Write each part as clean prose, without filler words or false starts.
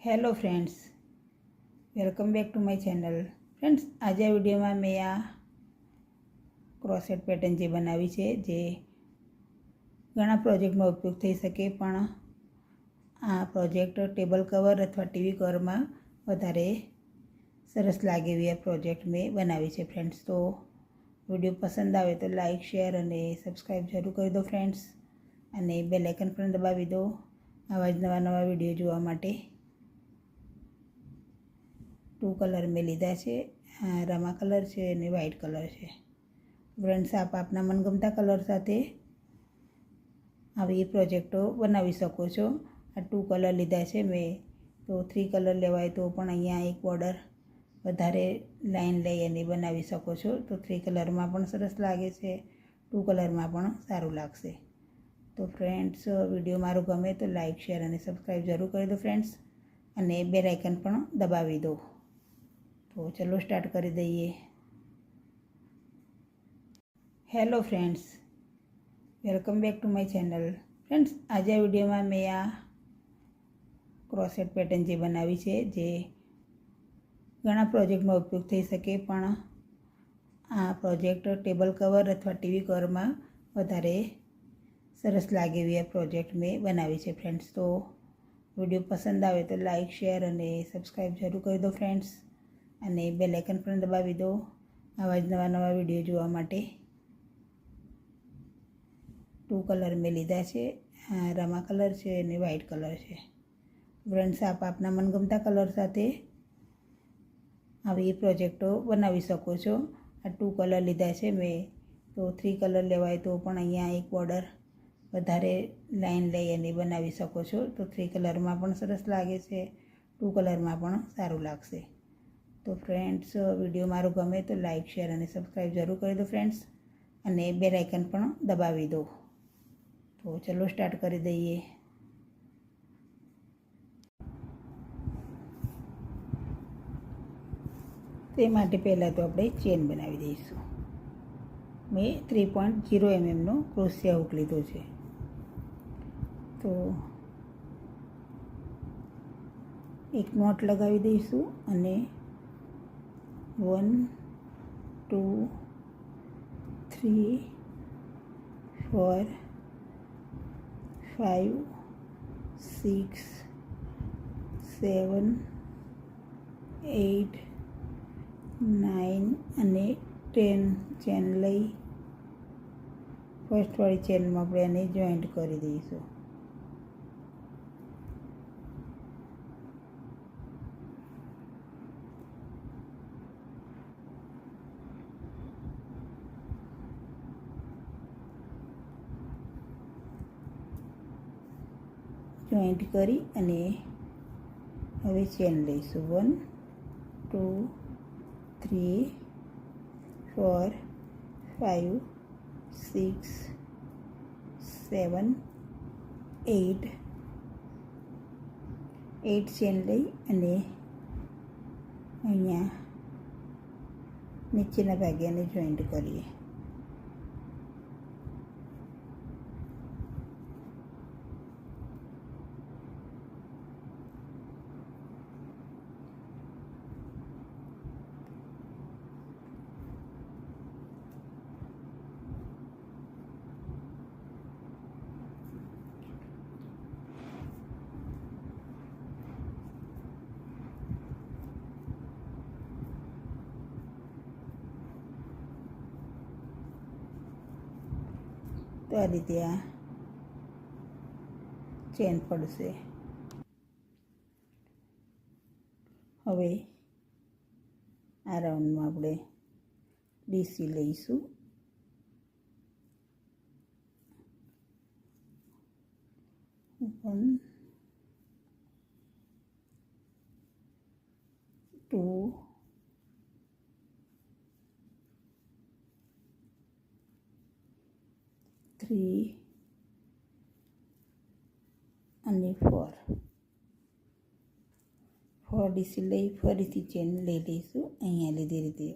Hello friends, welcome back to my channel. Friends, આજે આ વિડીયોમાં મેં આ ક્રોસેટ પેટર્ન જે બનાવી છે, જે ઘણા પ્રોજેક્ટમાં ઉપયોગ થઈ શકે, પણ આ પ્રોજેક્ટ ટેબલ કવર અથવા ટીવી કવરમાં વધારે સરસ લાગે એવી આ પ્રોજેક્ટ મેં બનાવી છે. ફ્રેન્ડ્સ, તો વિડીયો પસંદ આવે તો લાઇક, શેર અને સબસ્ક્રાઈબ જરૂર કરી દો ફ્રેન્ડ્સ, અને બેલ આઇકન પણ દબાવી દો આવા જ નવા વિડીયો જોવા માટે. 2 કલર મેં લીધા છે, રમા કલર છે અને વ્હાઇટ કલર છે. ફ્રેન્ડ્સ, આપ આપના મનગમતા કલર સાથે આવી પ્રોજેક્ટો બનાવી શકો છો. આ 2 કલર લીધા છે મેં, તો 3 કલર લેવાય તો પણ અહીંયા એક બોર્ડર વધારે લાઈન લઈ અને બનાવી શકો છો. તો 3 કલરમાં પણ સરસ લાગે છે, 2 કલરમાં પણ સારું લાગશે. તો ફ્રેન્ડ્સ, વિડીયો મારો ગમે તો લાઇક, શેર અને સબસ્ક્રાઈબ જરૂર કરી દો ફ્રેન્ડ્સ, અને બેલ આઇકન પણ દબાવી દો. તો ચલો સ્ટાર્ટ કરી દઈએ. Hello friends, welcome back to my channel. Friends, આજે આ વિડીયોમાં મેં આ ક્રોસેટ પેટર્ન જે બનાવી છે, જે ઘણા પ્રોજેક્ટમાં ઉપયોગ થઈ શકે, પણ આ પ્રોજેક્ટ ટેબલ કવર અથવા ટીવી કવરમાં વધારે સરસ લાગે એવી આ પ્રોજેક્ટ મેં બનાવી છે. ફ્રેન્ડ્સ, તો વિડીયો પસંદ આવે તો લાઇક, શેર અને સબસ્ક્રાઈબ જરૂર કરી દો ફ્રેન્ડ્સ, અને બેલ આઇકન પણ દબાવી દો આવા જ નવા વિડીયો જોવા માટે. 2 કલર મેં લીધા છે, રમા કલર છે અને વ્હાઇટ કલર છે. ફ્રેન્ડ્સ, આપ આપના મનગમતા કલર સાથે આવી પ્રોજેક્ટો બનાવી શકો છો. આ 2 કલર લીધા છે મેં, તો 3 કલર લેવાય તો પણ અહીંયા એક બોર્ડર વધારે લાઈન લઈ અને બનાવી શકો છો. તો 3 કલરમાં પણ સરસ લાગે છે, 2 કલરમાં પણ સારું લાગશે. તો ફ્રેન્ડ્સ, વિડીયો મારો ગમે તો લાઇક, શેર અને સબસ્ક્રાઈબ જરૂર કરી દો ફ્રેન્ડ્સ, અને બેલ આઇકન પણ દબાવી દો. તો ચલો સ્ટાર્ટ કરી દઈએ. તે માટે પહેલાં તો આપણે ચેન બનાવી દઈશું. મેં 3.0 mm ક્રોશિયા હૂક લીધો છે. તો એક નોટ લગાવી દઈશું, અને 1 2 3 4 5 6 7 8 9 અને 10 ચેન લઈ ફર્સ્ટવાળી ચેનમાં આપણે એને જોઈન્ટ કરી દઈશું. જોઈન્ટ કરી અને હવે ચેન લઈશું. 1 2 3 4 5 6 7 8 ચેન લઈ અને અહીંયા નીચેના ભાગે એને જોઈન્ટ કરીએ. તો આ રીતે આ ચેન પડશે. હવે આ રાઉન્ડમાં આપણે ડીસી લઈશું. વન 2 3 અને 4 ડીસી લઈ ફરીથી ચેન લઈ લઈશું. અહીંયા લીધી રીતે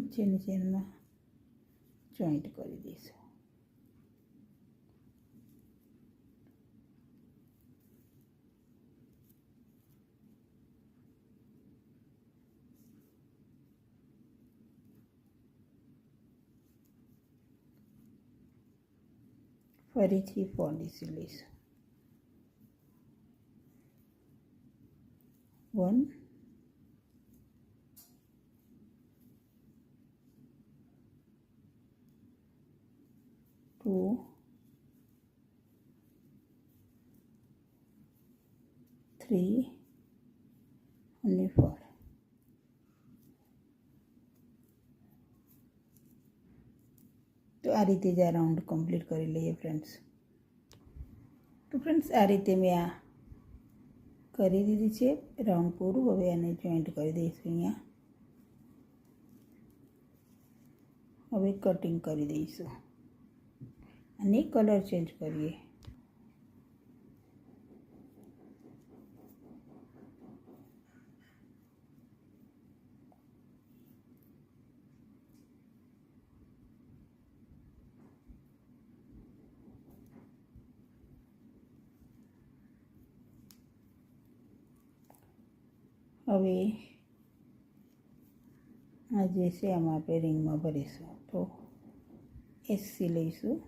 નીચેની ચેનમાં જોઈન્ટ કરી દઈશું. ફરીથી 4 ડીસી લઈશું. 1 2 3 અને 4. તો આ રીતે જ આ રાઉન્ડ કમ્પ્લીટ કરી લઈએ ફ્રેન્ડ્સ. તો ફ્રેન્ડ્સ આ રીતે મેં આ કરી દીધી છે રાઉન્ડ પૂરું. હવે આને જોઈન્ટ કરી દઈશું અહીંયા. હવે કટિંગ કરી દઈશું અને કલર ચેન્જ કરીએ. હવે આ જે છે આમાં આપણે રિંગમાં ભરીશું. તો એસસી લઈશું.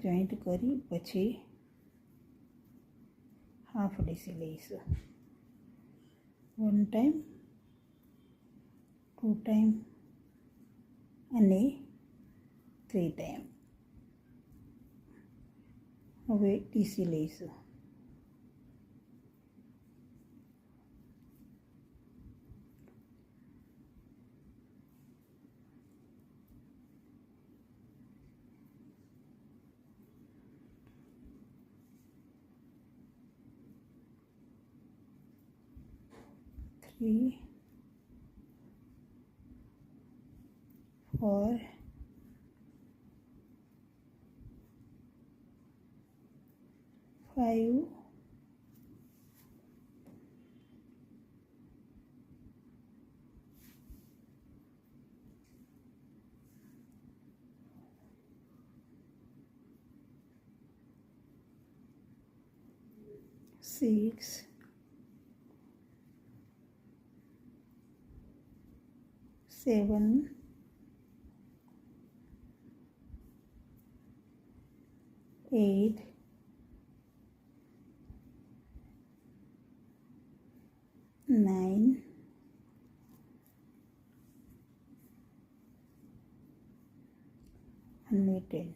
જોઈન્ટ કરી પછી હાફ ડીસી લઈશું. 1 ટાઈમ 2 ટાઈમ અને 3 ટાઈમ. હવે ડીસી લઈશું. Three, 4, 5, 6, 7, 8, 9, અને 10.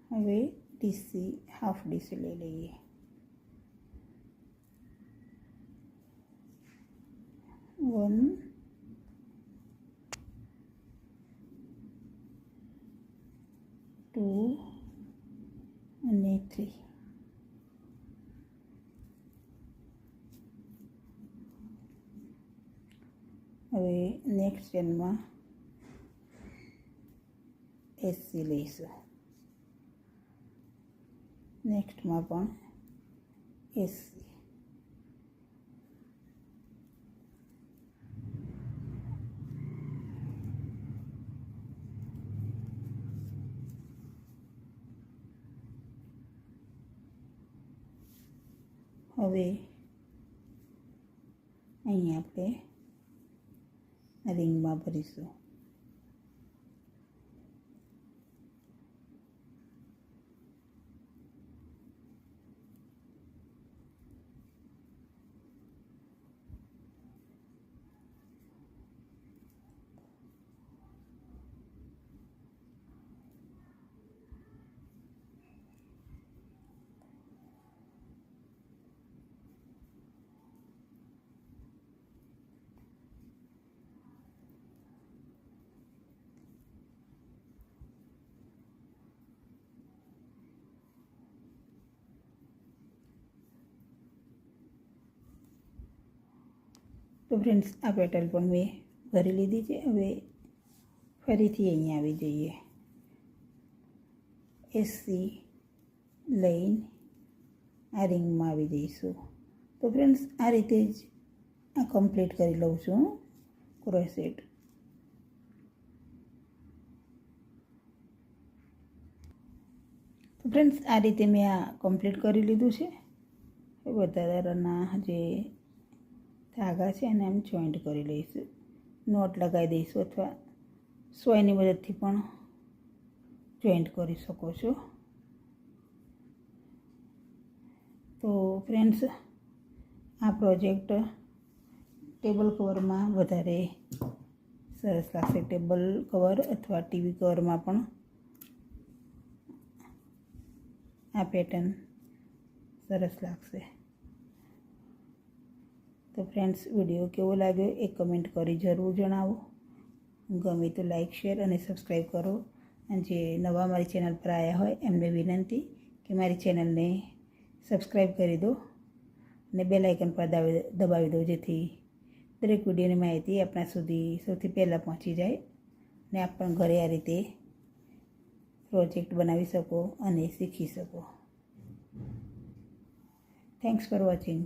હવે ડીસી હાફ ડીસી લઈ લઈએ. 1, 2 અને 3. હવે નેક્સ્ટ ચેનમાં એસસી લઈશું. નેક્સ્ટમાં પણ એસસી. હવે અહીં આપણે રિંગમાં ભરીશું. તો ફ્રેન્ડ્સ આ પેટર્ન પણ મેં ભરી લીધી છે. હવે ફરીથી અહીંયા આવી જઈએ. એસસી લઈને આ રિંગમાં આવી જઈશું. તો ફ્રેન્ડ્સ આ રીતે જ આ કમ્પ્લીટ કરી લઉં છું ક્રોસેટ. તો ફ્રેન્ડ્સ આ રીતે મેં આ કમ્પ્લીટ કરી લીધું છે. વધારાના જે ધાગા છે એને એમ જોઈન્ટ કરી લઈશું, નોટ લગાવી દઈશું અથવા સોયની મદદથી પણ જોઈન્ટ કરી શકો છો. તો ફ્રેન્ડ્સ આ પ્રોજેક્ટ ટેબલ કવરમાં વધારે સરસ લાગશે. ટેબલ કવર અથવા ટીવી કવરમાં પણ આ પેટર્ન સરસ લાગશે. તો ફ્રેન્ડ્સ વિડીયો કેવો લાગ્યો એ કમેન્ટ કરી જરૂર જણાવો. ગમે તો લાઈક, શેર અને સબસ્ક્રાઈબ કરો. અને જે નવા મારી ચેનલ પર આવ્યા હોય એમને વિનંતી કે મારી ચેનલને સબસ્ક્રાઈબ કરી દો અને બેલ આઇકન પર દબાવી દો, જેથી દરેક વિડીયોની માહિતી આપણા સુધી સૌથી પહેલાં પહોંચી જાય અને આપ પણ ઘરે આ રીતે પ્રોજેક્ટ બનાવી શકો અને શીખી શકો. Thanks for watching.